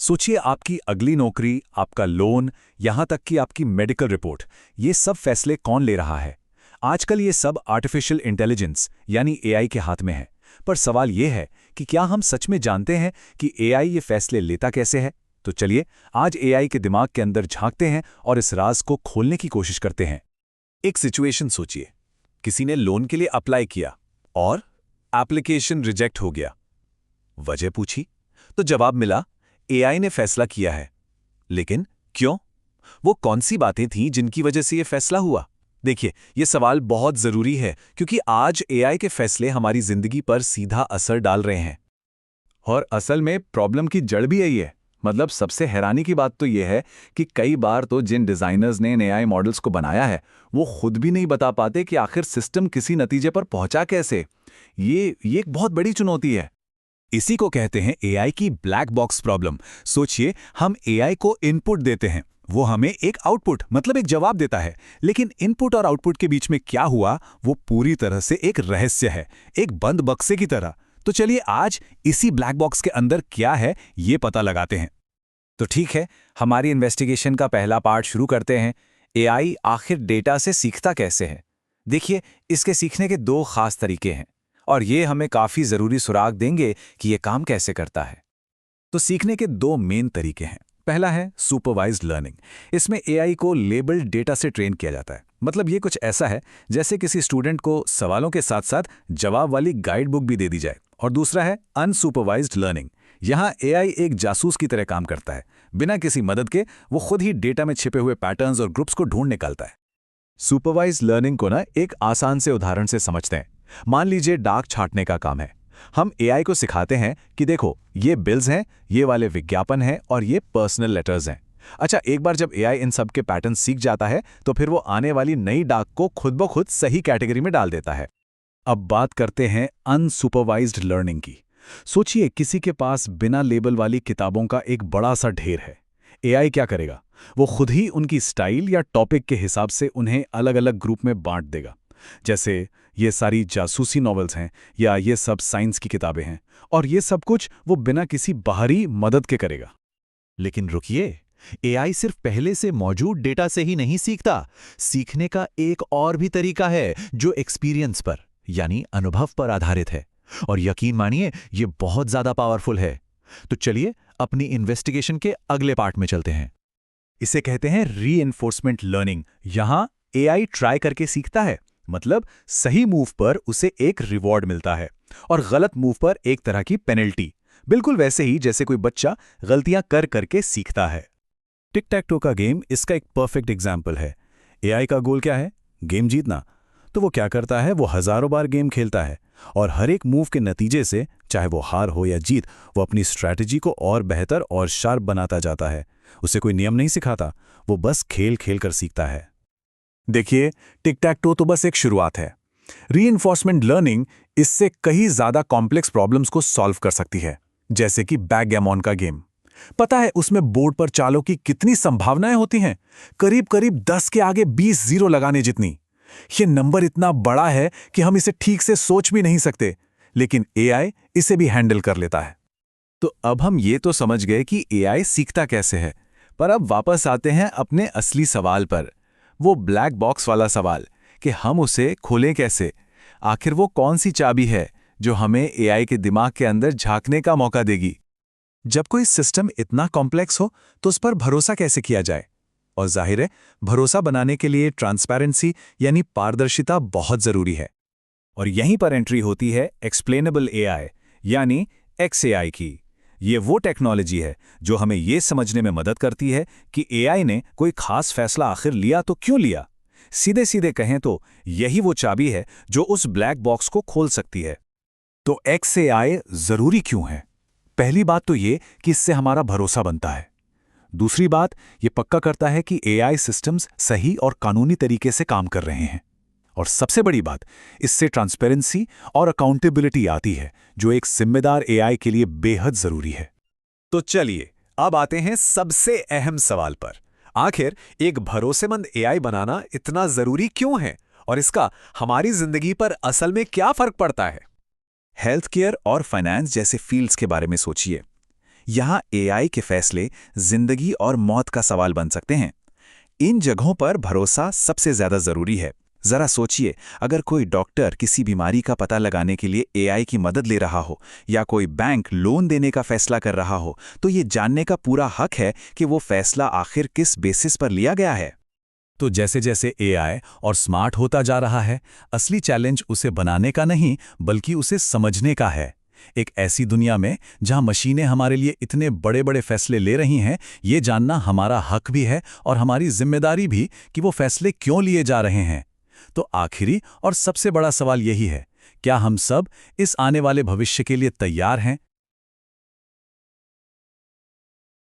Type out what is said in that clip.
सोचिए आपकी अगली नौकरी, आपका लोन, यहां तक कि आपकी मेडिकल रिपोर्ट, ये सब फैसले कौन ले रहा है? आजकल ये सब आर्टिफिशियल इंटेलिजेंस यानी एआई के हाथ में है। पर सवाल ये है कि क्या हम सच में जानते हैं कि एआई ये फैसले लेता कैसे है? तो चलिए आज एआई के दिमाग के अंदर झांकते हैं और इस राज को खोलने की कोशिश करते हैं। एक सिचुएशन सोचिए, किसी ने लोन के लिए अप्लाई किया और एप्लीकेशन रिजेक्ट हो गया। वजह पूछी तो जवाब मिला एआई ने फैसला किया है। लेकिन क्यों? वो कौन सी बातें थीं जिनकी वजह से यह फैसला हुआ? देखिए, यह सवाल बहुत जरूरी है क्योंकि आज एआई के फैसले हमारी जिंदगी पर सीधा असर डाल रहे हैं। और असल में प्रॉब्लम की जड़ भी यही है। मतलब सबसे हैरानी की बात तो यह है कि कई बार तो जिन डिजाइनर्स ने इन एआई मॉडल्स को बनाया है वो खुद भी नहीं बता पाते कि आखिर सिस्टम किसी नतीजे पर पहुंचा कैसे। ये एक बहुत बड़ी चुनौती है। इसी को कहते हैं एआई की ब्लैक बॉक्स प्रॉब्लम। सोचिए, हम एआई को इनपुट देते हैं, वो हमें एक आउटपुट मतलब एक जवाब देता है, लेकिन इनपुट और आउटपुट के बीच में क्या हुआ वो पूरी तरह से एक रहस्य है, एक बंद बक्से की तरह। तो चलिए आज इसी ब्लैक बॉक्स के अंदर क्या है ये पता लगाते हैं। तो ठीक है, हमारी इन्वेस्टिगेशन का पहला पार्ट शुरू करते हैं। एआई आखिर डेटा से सीखता कैसे है? देखिए, इसके सीखने के दो खास तरीके हैं और ये हमें काफी जरूरी सुराग देंगे कि ये काम कैसे करता है। तो सीखने के दो मेन तरीके हैं। पहला है सुपरवाइज्ड लर्निंग। इसमें एआई को लेबल्ड डेटा से ट्रेन किया जाता है। मतलब ये कुछ ऐसा है जैसे किसी स्टूडेंट को सवालों के साथ साथ जवाब वाली गाइड बुक भी दे दी जाए। और दूसरा है अनसुपरवाइज्ड लर्निंग। यहाँ एआई एक जासूस की तरह काम करता है। बिना किसी मदद के वो खुद ही डेटा में छिपे हुए पैटर्न्स और ग्रुप्स को ढूंढ निकालता है। सुपरवाइज्ड लर्निंग को एक आसान से उदाहरण से समझते हैं। मान लीजिए डाक छांटने का काम है। हम एआई को सिखाते हैं कि देखो, ये बिल्स हैं, ये वाले विज्ञापन हैं और ये पर्सनल लेटर्स हैं। अच्छा, एक बार जब एआई इन सब के पैटर्न सीख जाता है तो फिर वो आने वाली नई डाक को खुद ब खुद सही कैटेगरी में डाल देता है। अब बात करते हैं अनसुपरवाइज्ड लर्निंग की। सोचिए, किसी के पास बिना लेबल वाली किताबों का एक बड़ा सा ढेर है। एआई क्या करेगा? वो खुद ही उनकी स्टाइल या टॉपिक के हिसाब से उन्हें अलग अलग ग्रुप में बांट देगा। जैसे ये सारी जासूसी नॉवेल्स हैं या ये सब साइंस की किताबें हैं, और ये सब कुछ वो बिना किसी बाहरी मदद के करेगा। लेकिन रुकिए, एआई सिर्फ पहले से मौजूद डेटा से ही नहीं सीखता। सीखने का एक और भी तरीका है जो एक्सपीरियंस पर यानी अनुभव पर आधारित है। और यकीन मानिए, ये बहुत ज्यादा पावरफुल है। तो चलिए अपनी इन्वेस्टिगेशन के अगले पार्ट में चलते हैं। इसे कहते हैं रीइंफोर्समेंट लर्निंग। यहां एआई ट्राई करके सीखता है। मतलब सही मूव पर उसे एक रिवॉर्ड मिलता है और गलत मूव पर एक तरह की पेनल्टी। बिल्कुल वैसे ही जैसे कोई बच्चा गलतियां कर करके सीखता है। टिक टैक टो का गेम इसका एक परफेक्ट एग्जाम्पल है। एआई का गोल क्या है? गेम जीतना। तो वो क्या करता है? वो हजारों बार गेम खेलता है और हर एक मूव के नतीजे से, चाहे वो हार हो या जीत, वो अपनी स्ट्रैटेजी को और बेहतर और शार्प बनाता जाता है। उसे कोई नियम नहीं सिखाता, वो बस खेल खेल कर सीखता है। देखिए, टिक टैक टो तो बस एक शुरुआत है। रीइंफोर्समेंट लर्निंग इससे कहीं ज्यादा कॉम्प्लेक्स प्रॉब्लम्स को सॉल्व कर सकती है, जैसे कि बैकगैमन का गेम। पता है उसमें बोर्ड पर चालों की कितनी संभावनाएं होती हैं? करीब करीब 10 के आगे 20 जीरो लगाने जितनी। ये नंबर इतना बड़ा है कि हम इसे ठीक से सोच भी नहीं सकते, लेकिन एआई इसे भी हैंडल कर लेता है। तो अब हम ये तो समझ गए कि एआई सीखता कैसे है, पर अब वापस आते हैं अपने असली सवाल पर। वो ब्लैक बॉक्स वाला सवाल कि हम उसे खोलें कैसे। आखिर वो कौन सी चाबी है जो हमें एआई के दिमाग के अंदर झांकने का मौका देगी? जब कोई सिस्टम इतना कॉम्प्लेक्स हो तो उस पर भरोसा कैसे किया जाए? और जाहिर है, भरोसा बनाने के लिए ट्रांसपेरेंसी यानी पारदर्शिता बहुत जरूरी है। और यहीं पर एंट्री होती है एक्सप्लेनेबल एआई यानी XAI की। ये वो टेक्नोलॉजी है जो हमें ये समझने में मदद करती है कि एआई ने कोई खास फैसला आखिर लिया तो क्यों लिया। सीधे सीधे कहें तो यही वो चाबी है जो उस ब्लैक बॉक्स को खोल सकती है। तो XAI जरूरी क्यों है? पहली बात तो ये कि इससे हमारा भरोसा बनता है। दूसरी बात, ये पक्का करता है कि एआई सिस्टम्स सही और कानूनी तरीके से काम कर रहे हैं। और सबसे बड़ी बात, इससे ट्रांसपेरेंसी और अकाउंटेबिलिटी आती है, जो एक जिम्मेदार एआई के लिए बेहद जरूरी है। तो चलिए अब आते हैं सबसे अहम सवाल पर। आखिर एक भरोसेमंद एआई बनाना इतना जरूरी क्यों है और इसका हमारी जिंदगी पर असल में क्या फर्क पड़ता है? हेल्थ केयर और फाइनेंस जैसे फील्ड्स के बारे में सोचिए। यहाँ एआई के फैसले जिंदगी और मौत का सवाल बन सकते हैं। इन जगहों पर भरोसा सबसे ज्यादा जरूरी है। जरा सोचिए, अगर कोई डॉक्टर किसी बीमारी का पता लगाने के लिए एआई की मदद ले रहा हो, या कोई बैंक लोन देने का फैसला कर रहा हो, तो ये जानने का पूरा हक है कि वो फैसला आखिर किस बेसिस पर लिया गया है। तो जैसे जैसे एआई और स्मार्ट होता जा रहा है, असली चैलेंज उसे बनाने का नहीं बल्कि उसे समझने का है। एक ऐसी दुनिया में जहां मशीनें हमारे लिए इतने बड़े बड़े फैसले ले रही हैं, ये जानना हमारा हक भी है और हमारी जिम्मेदारी भी कि वो फैसले क्यों लिए जा रहे हैं। तो आखिरी और सबसे बड़ा सवाल यही है, क्या हम सब इस आने वाले भविष्य के लिए तैयार हैं,